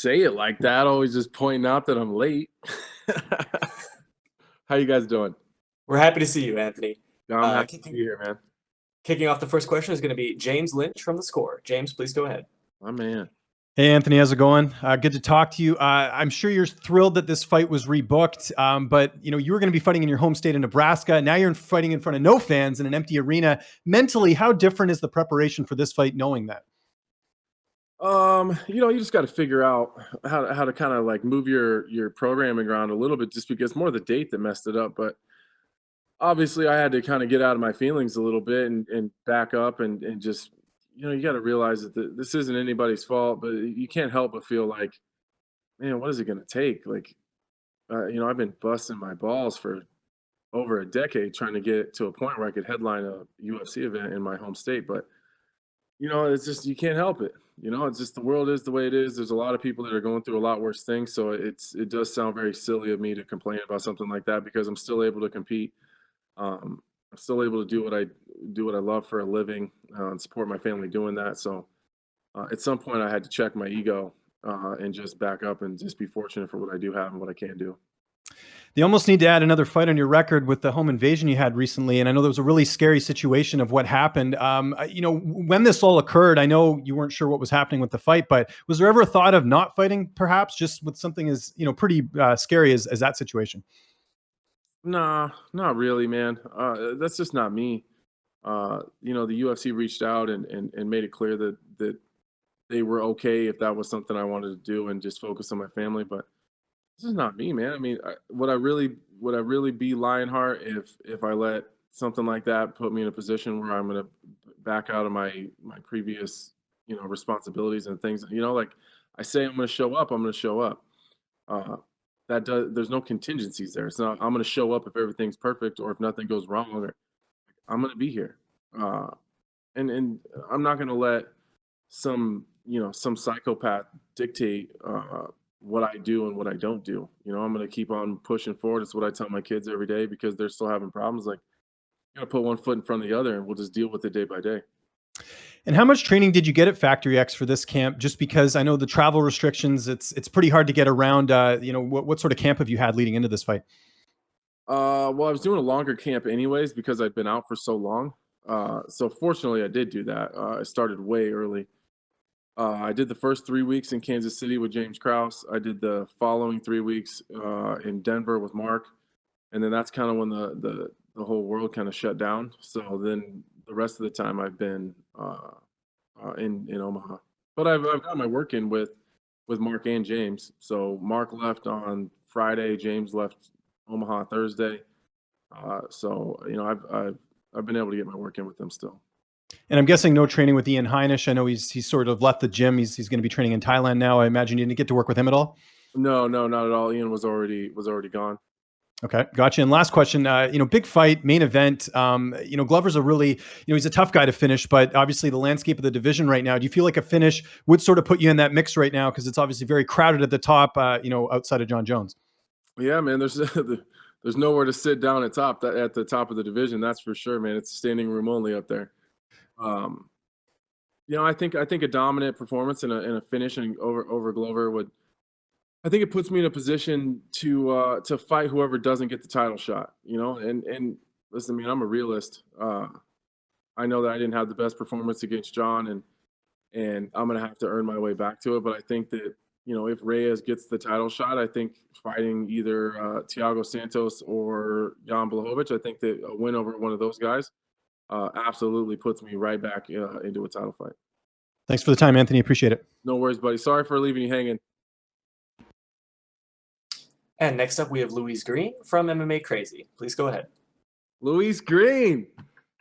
say it like that, always just pointing out that I'm late. How you guys doing? We're happy to see you, Anthony. Yeah, I'm happy to be here, man. Kicking off the first question is going to be James Lynch from The Score. James, please go ahead. My man. Hey, Anthony, how's it going? Good to talk to you. I'm sure you're thrilled that this fight was rebooked, but you were going to be fighting in your home state of Nebraska. Now you're fighting in front of no fans in an empty arena. Mentally, how different is the preparation for this fight knowing that? You just got to figure out how to kind of like move your programming around a little bit, just because it's more the date that messed it up. But obviously, I had to kind of get out of my feelings a little bit and back up and just you got to realize that this isn't anybody's fault, but you can't help but feel like, man, what is it going to take? Like, I've been busting my balls for over a decade trying to get to a point where I could headline a UFC event in my home state, but it's just you can't help it. It's just the world is the way it is. There's a lot of people that are going through a lot worse things, so it does sound very silly of me to complain about something like that because I'm still able to compete. I'm still able to do what I love for a living and support my family doing that. So at some point, I had to check my ego and just back up and just be fortunate for what I do have and what I can do. They almost need to add another fight on your record with the home invasion you had recently. And I know there was a really scary situation of what happened. When this all occurred, I know you weren't sure what was happening with the fight, but was there ever a thought of not fighting perhaps just with something as, pretty scary as that situation? Nah, not really, man. That's just not me. The UFC reached out and made it clear that they were okay if that was something I wanted to do and just focus on my family. But this is not me, man. I mean, would I really be Lionheart if I let something like that put me in a position where I'm going to back out of my previous, responsibilities and things. Like I say, I'm going to show up. I'm going to show up. There's no contingencies there. It's not I'm going to show up if everything's perfect or if nothing goes wrong. Or I'm going to be here, and I'm not going to let some psychopath dictate what I do and what I don't do. I'm going to keep on pushing forward. It's what I tell my kids every day because they're still having problems. Like, you got to put one foot in front of the other, and we'll just deal with it day by day. And how much training did you get at Factory X for this camp? Just because I know the travel restrictions, it's pretty hard to get around. What sort of camp have you had leading into this fight? Well, I was doing a longer camp anyways because I'd been out for so long. So fortunately, I did do that. I started way early. I did the first 3 weeks in Kansas City with James Krause. I did the following 3 weeks in Denver with Mark, and then that's kind of when the whole world kind of shut down. So then the rest of the time I've been in Omaha, but I've got my work in with Mark and James. So Mark left on Friday, James left Omaha Thursday. So I've been able to get my work in with them still. And I'm guessing no training with Ian Heinisch. I know he's sort of left the gym. He's going to be training in Thailand now. I imagine you didn't get to work with him at all. No, not at all. Ian was already gone. Okay, gotcha. And last question, big fight, main event. Glover's a really, he's a tough guy to finish, but obviously the landscape of the division right now, do you feel like a finish would sort of put you in that mix right now? Because it's obviously very crowded at the top, outside of Jon Jones. Yeah, man, there's nowhere to sit down at the top of the division. That's for sure, man. It's standing room only up there. I think a dominant performance and a finish over Glover would. I think it puts me in a position to fight whoever doesn't get the title shot. And listen, I'm a realist. I know that I didn't have the best performance against Jon, and I'm gonna have to earn my way back to it. But I think that if Reyes gets the title shot, I think fighting either Thiago Santos or Jan Blachowicz, I think that a win over one of those guys absolutely puts me right back into a title fight. Thanks for the time, Anthony. Appreciate it. No worries, buddy. Sorry for leaving you hanging. And next up, we have Louise Greene from MMA Crazy. Please go ahead. Louise Greene,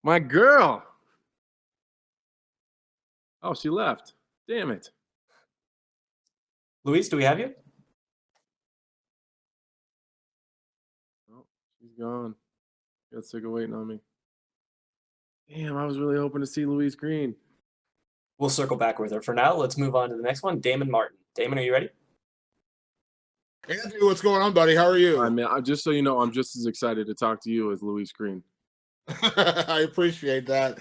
my girl. Oh, she left. Damn it. Louise, do we have you? Oh, she's gone. Got sick of waiting on me. Damn, I was really hoping to see Louise Greene. We'll circle back with her. For now, let's move on to the next one. Damon Martin. Damon, are you ready? Anthony, what's going on, buddy? How are you? Just so you know, I'm just as excited to talk to you as Louise Greene. I appreciate that.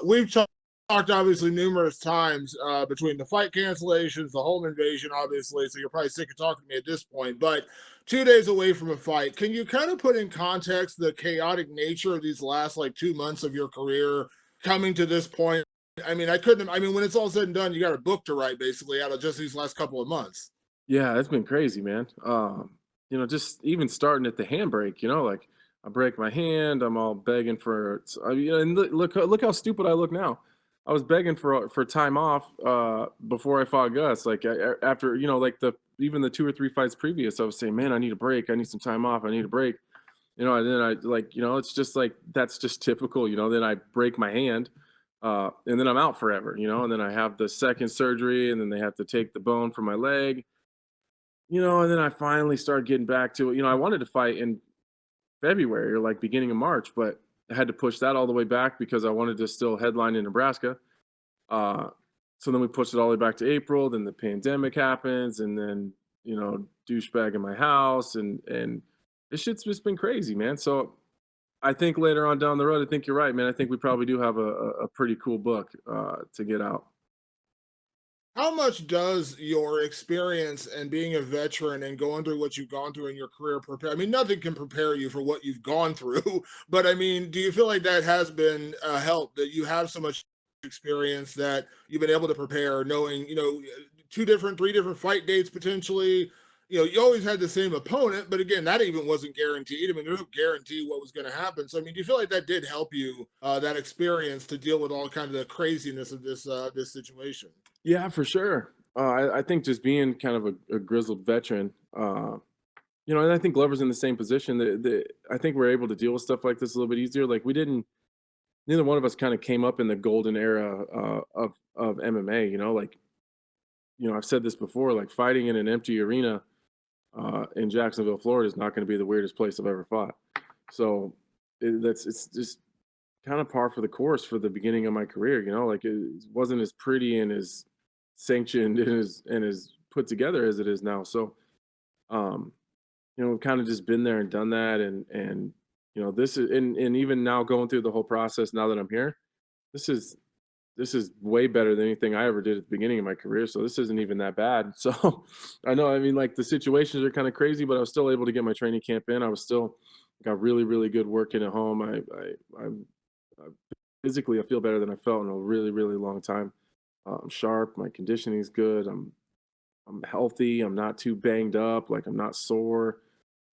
We've talked obviously numerous times between the fight cancellations, the home invasion, obviously. So you're probably sick of talking to me at this point. But 2 days away from a fight, can you kind of put in context the chaotic nature of these last like 2 months of your career coming to this point? I mean, when it's all said and done, you got a book to write basically out of just these last couple of months. Yeah, it's been crazy, man. Just even starting at the handbrake, like I break my hand, I'm all begging for, and look how stupid I look now. I was begging for time off before I fought Gus. Like after, like even the 2 or 3 fights previous, I was saying, man, I need a break. I need some time off. I need a break. And then I like, it's just like that's just typical. Then I break my hand, and then I'm out forever. And then I have the second surgery, and then they have to take the bone from my leg. And then I finally started getting back to it. I wanted to fight in February or like beginning of March, but I had to push that all the way back because I wanted to still headline in Nebraska. So then we pushed it all the way back to April. Then the pandemic happens, and then douchebag in my house, and this shit's just been crazy, man. So I think later on down the road, I think you're right, man. I think we probably do have a pretty cool book to get out. How much does your experience and being a veteran and going through what you've gone through in your career prepare? I mean, nothing can prepare you for what you've gone through, but I mean, do you feel like that has been a help that you have so much experience that you've been able to prepare, knowing, 3 different fight dates potentially? You always had the same opponent, but again, that even wasn't guaranteed. I mean, there's no guarantee what was going to happen. So, I mean, do you feel like that did help you, that experience to deal with all kind of the craziness of this situation? Yeah, for sure. I think just being kind of a grizzled veteran, and I think Glover's in the same position. I think we're able to deal with stuff like this a little bit easier. Like neither one of us kind of came up in the golden era of MMA. I've said this before. Like fighting in an empty arena in Jacksonville, Florida, is not going to be the weirdest place I've ever fought. So it's just kind of par for the course for the beginning of my career. Like it wasn't as pretty and as sanctioned and as put together as it is now. So, we've kind of just been there and done that. And this is, and even now going through the whole process, now that I'm here, this is way better than anything I ever did at the beginning of my career. So this isn't even that bad. So I know, I mean, like the situations are kind of crazy, but I was still able to get my training camp in. I was still got really, really good working at home. I'm physically, I feel better than I felt in a really, really long time. I'm sharp. My conditioning is good. I'm healthy. I'm not too banged up. Like I'm not sore.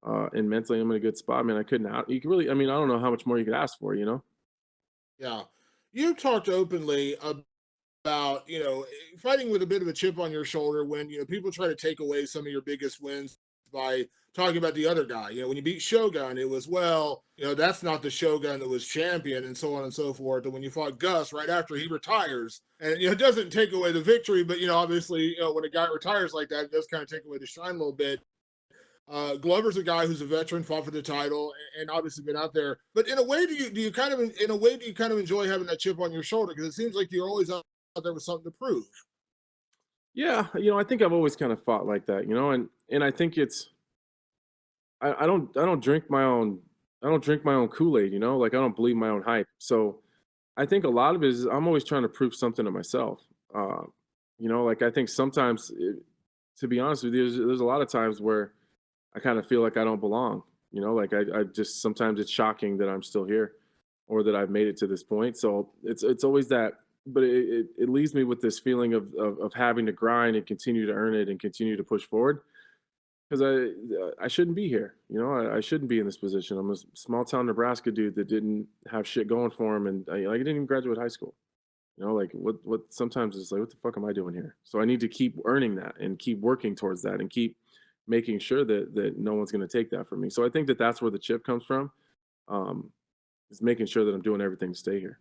And mentally, I'm in a good spot. Man, I couldn't. You could really. I mean, I don't know how much more you could ask for. Yeah. You talked openly about, fighting with a bit of a chip on your shoulder when, people try to take away some of your biggest wins by talking about the other guy. When you beat Shogun, it was, well, that's not the Shogun that was champion and so on and so forth. And when you fought Gus right after he retires, and, it doesn't take away the victory, but, obviously, when a guy retires like that, it does kind of take away the shine a little bit. Glover's a guy who's a veteran, fought for the title, and obviously been out there. But in a way, do you kind of enjoy having that chip on your shoulder, because it seems like you're always out there with something to prove? Yeah, I think I've always kind of fought like that, and I think it's I don't drink my own Kool-Aid, like I don't believe my own hype. So I think a lot of it is I'm always trying to prove something to myself. Like I think sometimes, to be honest with you, there's a lot of times where I kind of feel like I don't belong. Like I just sometimes it's shocking that I'm still here, or that I've made it to this point. So it's always that, but it leaves me with this feeling of having to grind and continue to earn it and continue to push forward, because I shouldn't be here. I shouldn't be in this position. I'm a small town Nebraska dude that didn't have shit going for him, and I didn't even graduate high school. Like what sometimes it's like, what the fuck am I doing here? So I need to keep earning that and keep working towards that and keep making sure that no one's going to take that from me. So I think that that's where the chip comes from, is making sure that I'm doing everything to stay here.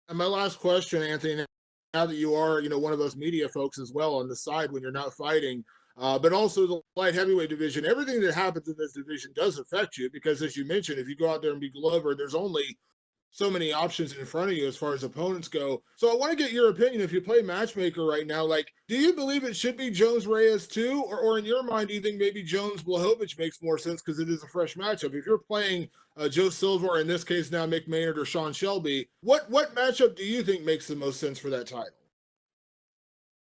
And my last question, Anthony, now that you are, one of those media folks as well on the side when you're not fighting, but also the light heavyweight division, everything that happens in this division does affect you, because as you mentioned, if you go out there and be Glover, there's only so many options in front of you as far as opponents go. So I want to get your opinion. If you play matchmaker right now, like, do you believe it should be Jones Reyes too, or in your mind, do you think maybe Jones Blachowicz makes more sense because it is a fresh matchup? If you're playing Joe Silva, or in this case now Mick Maynard or Sean Shelby, what matchup do you think makes the most sense for that title?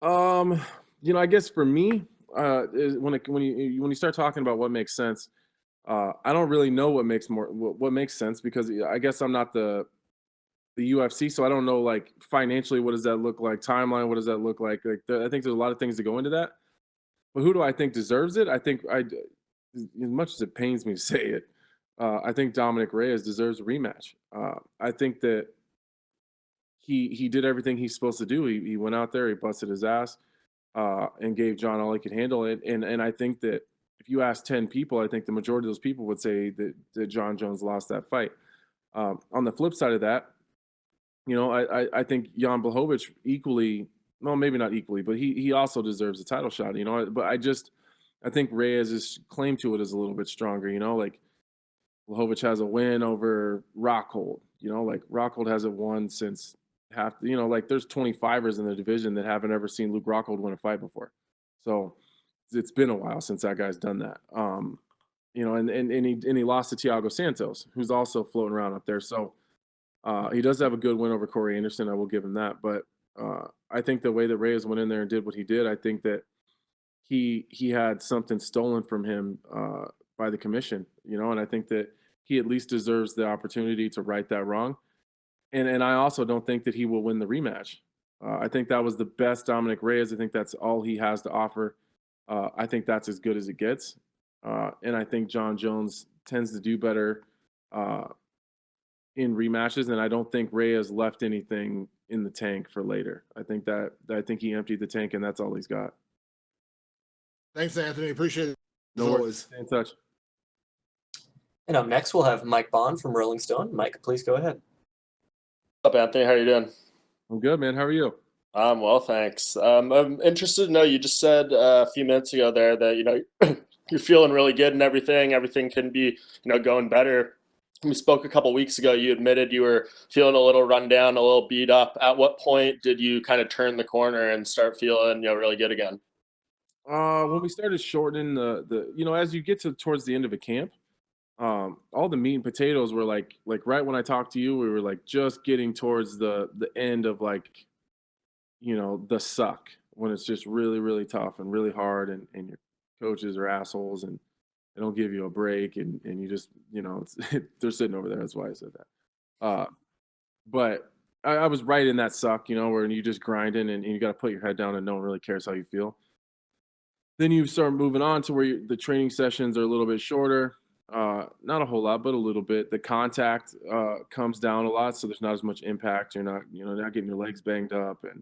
I guess for me, when you start talking about what makes sense, I don't really know what makes sense, because I guess I'm not the UFC, so I don't know, like, financially what does that look like, timeline what does that look like. I think there's a lot of things that go into that. But who do I think deserves it? As much as it pains me to say it, I think Dominick Reyes deserves a rematch. I think that he did everything he's supposed to do. He went out there, he busted his ass, and gave John all he could handle it. And I think that if you ask 10 people, I think the majority of those people would say that Jon Jones lost that fight. On the flip side of that, I think Jan Blachowicz equally, well, maybe not equally, but he also deserves a title shot. But I think Reyes' claim to it is a little bit stronger. Like, Blachowicz has a win over Rockhold. Like, Rockhold hasn't won since like, there's 25ers in the division that haven't ever seen Luke Rockhold win a fight before. So it's been a while since that guy's done that. And he lost to Thiago Santos, who's also floating around up there. So he does have a good win over Corey Anderson. I will give him that. But I think the way that Reyes went in there and did what he did, I think that he had something stolen from him by the commission, and I think that he at least deserves the opportunity to right that wrong. And I also don't think that he will win the rematch. I think that was the best Dominick Reyes. I think that's all he has to offer. I think that's as good as it gets. And I think Jon Jones tends to do better in rematches, and I don't think Reyes left anything in the tank for later. I think he emptied the tank, and that's all he's got. Thanks, Anthony. Appreciate it. No worries. Stay in touch. And up next, we'll have Mike Bond from Rolling Stone. Mike, please go ahead. What's up, Anthony? How are you doing? I'm good, man. How are you? I'm well, thanks. I'm interested to know, you just said a few minutes ago there that, you're feeling really good and everything. Everything can be, going better. We spoke a couple weeks ago. You admitted you were feeling a little run down, a little beat up. At what point did you kind of turn the corner and start feeling, really good again? When we started shortening as you get towards the end of a camp, all the meat and potatoes were like right when I talked to you, we were like just getting towards the end of, like, the suck, when it's just really, really tough and really hard, and your coaches are assholes and they don't give you a break, and you just, they're sitting over there. That's why I said that. But I was right in that suck, where you just grinding, and you got to put your head down and no one really cares how you feel. Then you start moving on to where the training sessions are a little bit shorter. Not a whole lot, but a little bit. The contact comes down a lot, so there's not as much impact. You're not getting your legs banged up, and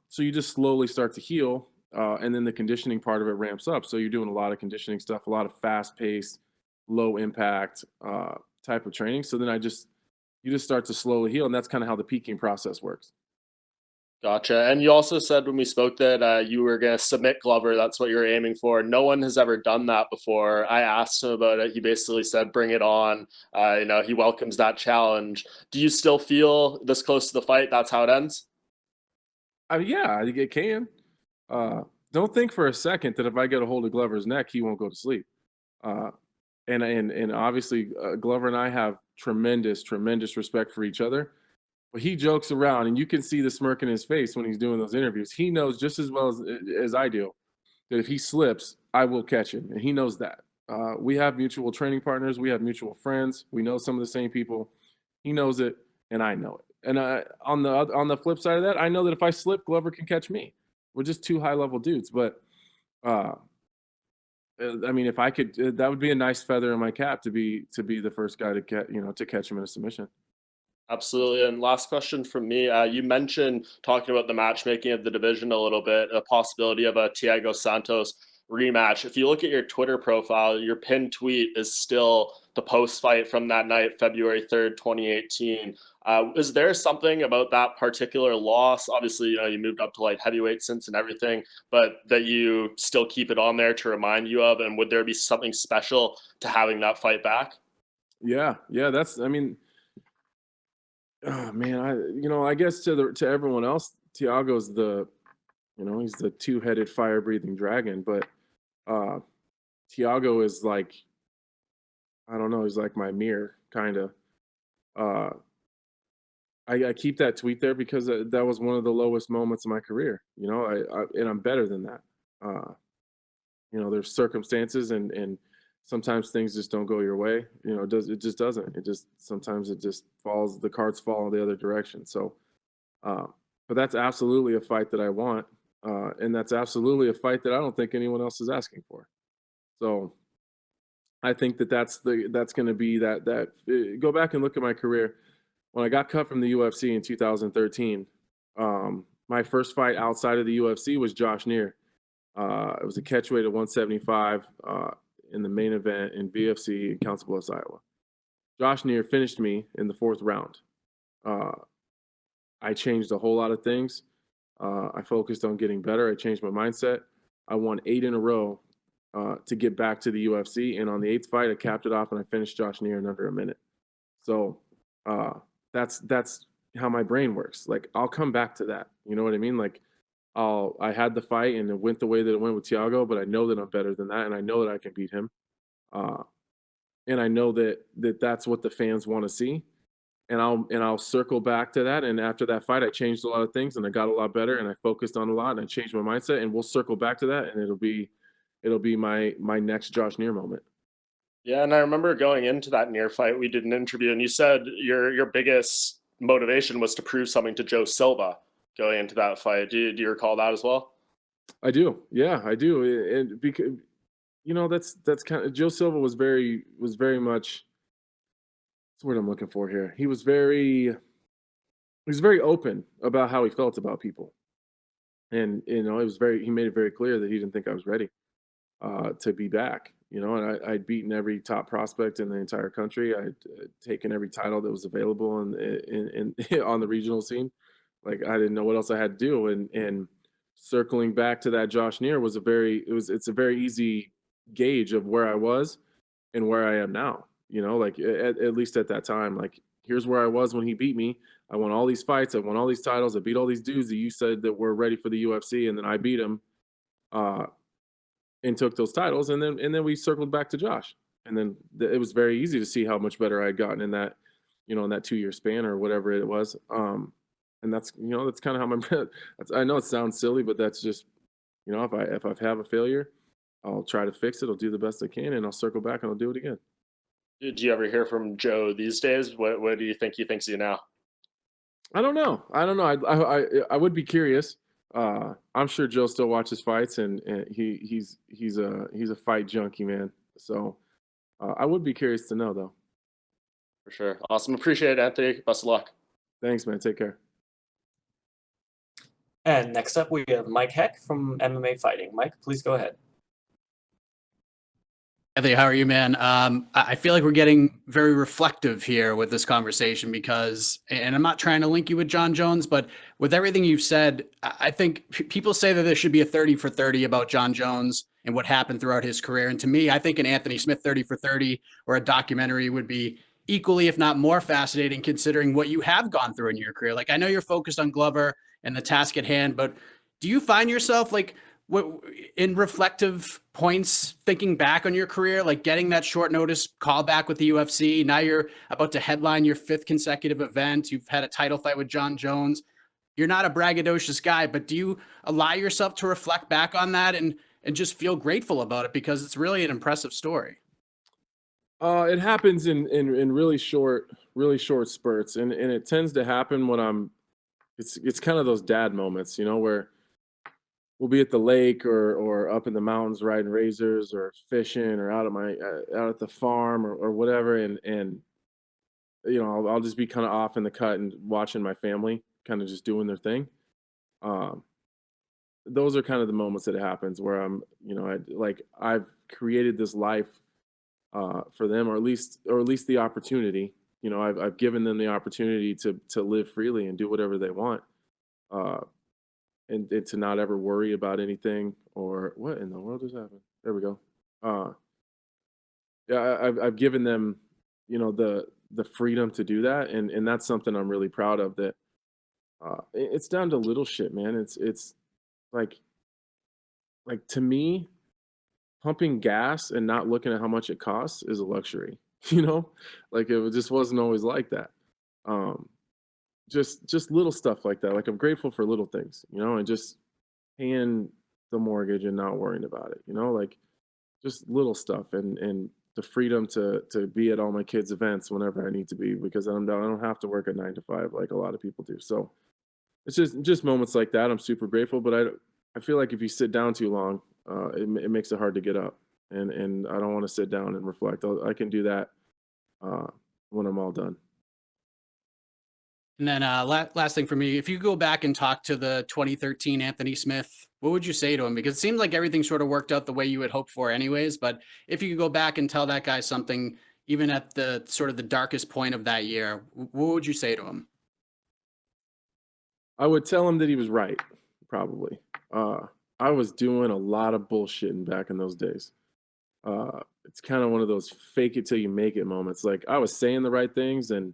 so you just slowly start to heal, and then the conditioning part of it ramps up. So you're doing a lot of conditioning stuff, a lot of fast-paced, low-impact type of training. So then you just start to slowly heal, and that's kind of how the peaking process works. Gotcha. And you also said when we spoke that you were going to submit Glover. That's what you're aiming for. No one has ever done that before. I asked him about it. He basically said, bring it on. He welcomes that challenge. Do you still feel this close to the fight, that's how it ends? Yeah, I think it can. Don't think for a second that if I get a hold of Glover's neck, he won't go to sleep. And obviously, Glover and I have tremendous respect for each other. But he jokes around, and you can see the smirk in his face when he's doing those interviews. He knows just as well as I do that if he slips, I will catch him, and he knows that. We have mutual training partners. We have mutual friends. We know some of the same people. He knows it, and I know it. And on the flip side of that, I know that if I slip, Glover can catch me. We're just two high-level dudes. But, if I could, that would be a nice feather in my cap to be the first guy to catch him in a submission. Absolutely. And last question from me. You mentioned talking about the matchmaking of the division a little bit, a possibility of a Thiago Santos rematch. If you look at your Twitter profile, your pinned tweet is still the post-fight from that night, February 3rd, 2018. Is there something about that particular loss? Obviously, you moved up to light heavyweight since and everything, but that you still keep it on there to remind you of? And would there be something special to having that fight back? Yeah. Oh man, I guess to everyone else, Thiago's he's the two-headed fire-breathing dragon, but uh Thiago is like, I don't know, he's like my mirror, kind of. Uh, I keep that tweet there because that was one of the lowest moments of my career. And I'm better than that. Uh, there's circumstances, and sometimes things just don't go your way. It just doesn't. It just sometimes it just falls. The cards fall in the other direction. So, uh, but that's absolutely a fight that I want, and that's absolutely a fight that I don't think anyone else is asking for. So I think that's going to be go back and look at my career. When I got cut from the UFC in 2013, my first fight outside of the UFC was Josh Neer. It was a catchweight at 175 in the main event in BFC in Council Bluffs, Iowa. Josh Neer finished me in the fourth round. I changed a whole lot of things. I focused on getting better. I changed my mindset. I won 8 in a row to get back to the UFC. And on the 8th fight, I capped it off and I finished Josh Neer in under a minute. So that's how my brain works. Like, I'll come back to that. You know what I mean? Like, I had the fight and it went the way that it went with Thiago, but I know that I'm better than that, and I know that I can beat him. And I know that's what the fans want to see. And I'll circle back to that. And after that fight, I changed a lot of things and I got a lot better and I focused on a lot and I changed my mindset, and we'll circle back to that, and it'll be my next Josh Neer moment. Yeah, and I remember going into that near fight, we did an interview, and you said your biggest motivation was to prove something to Joe Silva going into that fight. Do you recall that as well? I do. Yeah, I do. And because that's kind of, Joe Silva was very much, what's the word I'm looking for here? He was very open about how he felt about people. And he made it very clear that he didn't think I was ready to be back. And I'd beaten every top prospect in the entire country. I'd taken every title that was available in on the regional scene. Like, I didn't know what else I had to do. And circling back to that Josh Neer it's a very easy gauge of where I was and where I am now. Like, at least at that time, like, here's where I was when he beat me. I won all these fights. I won all these titles. I beat all these dudes that you said that were ready for the UFC, and then I beat him. And took those titles, and then we circled back to Josh, and then it was very easy to see how much better I had gotten in that, in that 2-year span or whatever it was. And that's kind of how I know it sounds silly, but that's just, if I have a failure, I'll try to fix it. I'll do the best I can, and I'll circle back and I'll do it again. Do you ever hear from Joe these days? What do you think he thinks of you now? I don't know. I would be curious. I'm sure Joe still watches fights, and he's a fight junkie, man. So I would be curious to know, though. For sure. Awesome. Appreciate it, Anthony. Best of luck. Thanks, man. Take care. And next up, we have Mike Heck from MMA Fighting. Mike, please go ahead. Anthony, how are you, man? I feel like we're getting very reflective here with this conversation because, and I'm not trying to link you with Jon Jones, but with everything you've said, I think people say that there should be a 30 for 30 about Jon Jones and what happened throughout his career. And to me, I think an Anthony Smith 30 for 30 or a documentary would be equally, if not more fascinating, considering what you have gone through in your career. Like, I know you're focused on Glover and the task at hand, but do you find yourself like, in reflective points, thinking back on your career, like getting that short notice call back with the UFC? Now you're about to headline your 5th consecutive event. You've had a title fight with Jon Jones. You're not a braggadocious guy, but do you allow yourself to reflect back on that and just feel grateful about it, because it's really an impressive story? It happens in really short spurts, and it tends to happen when it's kind of those dad moments, where we'll be at the lake or up in the mountains riding razors or fishing or out at the farm or whatever, and I'll just be kind of off in the cut and watching my family kind of just doing their thing. Those are kind of the moments that it happens where I've created this life for them, or at least the opportunity. I've given them the opportunity to live freely and do whatever they want. And to not ever worry about anything, or what in the world just happened? There we go. Yeah, I've given them, the freedom to do that, and that's something I'm really proud of. That it's down to little shit, man. It's like to me, pumping gas and not looking at how much it costs is a luxury. You know, like just wasn't always like that. Um, just little stuff like that. Like I'm grateful for little things, you know, and just paying the mortgage and not worrying about it, you know, like just little stuff, and the freedom to be at all my kids' events whenever I need to be, because I don't have to work a 9 to 5 like a lot of people do. So it's just moments like that. I'm super grateful, but I feel like if you sit down too long, it makes it hard to get up, and I don't want to sit down and reflect. I can do that when I'm all done. And then last thing for me, if you go back and talk to the 2013 Anthony Smith, what would you say to him? Because it seems like everything sort of worked out the way you had hoped for anyways. But if you could go back and tell that guy something, even at the sort of the darkest point of that year, what would you say to him? I would tell him that he was right, probably. I was doing a lot of bullshitting back in those days. It's kind of one of those fake it till you make it moments. Like I was saying the right things, and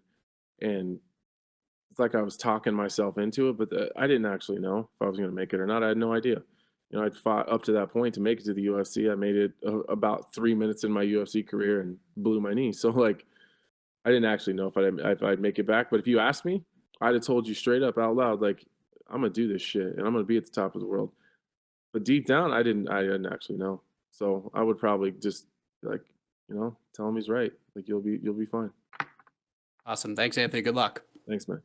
it's like I was talking myself into it, but I didn't actually know if I was going to make it or not. I had no idea. You know, I'd fought up to that point to make it to the UFC. I made it about 3 minutes in my UFC career and blew my knee. So like, I didn't actually know if I'd make it back. But if you asked me, I'd have told you straight up out loud, like, I'm gonna do this shit and I'm gonna be at the top of the world. But deep down, I didn't actually know. So I would probably just like, you know, tell him he's right. Like you'll be fine. Awesome. Thanks, Anthony. Good luck. Thanks, man.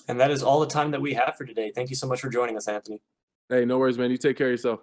And that is all the time that we have for today. Thank you so much for joining us, Anthony. Hey, no worries, man. You take care of yourself.